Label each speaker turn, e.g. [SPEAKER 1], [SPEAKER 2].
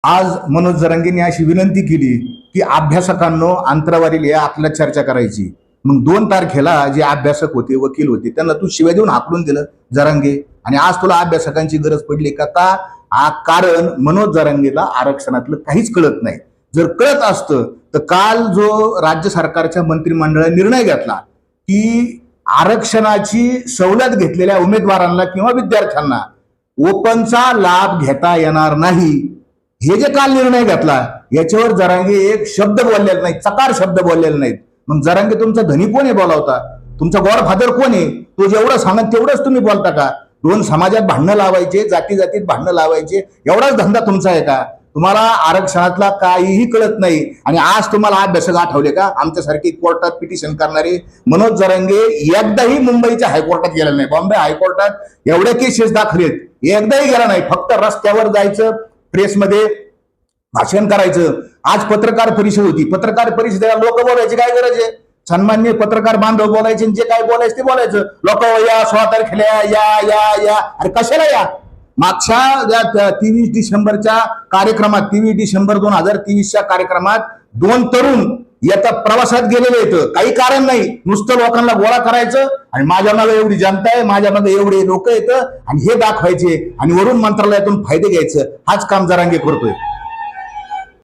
[SPEAKER 1] आज मनोज जरांगेंनी अशी विनंती केली की अभ्यासकांनो अंतरावरील या आपल्याला चर्चा करायची। मग 2 तारखेला जे अभ्यासक होते, वकील होते, त्यांना तू शिवाय देऊन हाकलून दिलं जरांगे, आणि आज तुला अभ्यासकांची गरज पडली का? कारण मनोज जरांगेला आरक्षणातलं काहीच कळत नाही। जर कळत असतं तर काल जो राज्य सरकारच्या मंत्रिमंडळाने निर्णय घेतला की आरक्षणाची सवलत घेतलेल्या उमेदवारांना किंवा विद्यार्थ्यांना ओपनचा लाभ घेता येणार नाही, हे जे काल निर्णय घेतला याच्यावर जरांगे एक शब्द बोललेला नाही, चकार शब्द बोललेला नाहीत। मग जरांगे तुमचा धनी कोण आहे बोलावता? तुमचा गॉडफादर कोण आहे? तो जेवढं सांगत तेवढंच तुम्ही बोलता का? 2 समाजात भांडणं लावायचे, जाती जातीत भांडणं लावायचे, एवढाच धंदा तुमचा आहे का? तुम्हाला आरक्षणातला काहीही कळत नाही। आणि आज तुम्हाला अभ्यासक आठवले का? आमच्यासारखे कोर्टात पिटिशन करणारे मनोज जरांगे एकदाही मुंबईच्या हायकोर्टात गेला नाही, बॉम्बे हायकोर्टात एवढ्या केसेस दाखल आहेत, एकदाही गेला नाही। फक्त रस्त्यावर जायचं, प्रेसमध्ये भाषण करायचं। आज पत्रकार परिषद होती, पत्रकार परिषदेला लोक बोलायची काय गरज आहे? सन्मान्य पत्रकार बांधव बोलायचे, जे काय बोलायचं ते बोलायचं। लोक या 16 तारखेला या या या, अरे कशाला या? मागच्या 23 डिसेंबरच्या कार्यक्रमात, 23 डिसेंबर 2023च्या कार्यक्रमात 2 तरुण याचा प्रवासात गेलेले आहेत, काही कारण नाही, नुसतं लोकांना गोळा करायचं आणि माझ्या मागे एवढी जनता आहे, माझ्या मागे एवढे लोक येतं आणि हे दाखवायचे आणि वरून मंत्रालयातून फायदे घ्यायचं, हाच काम जरांगे करतोय।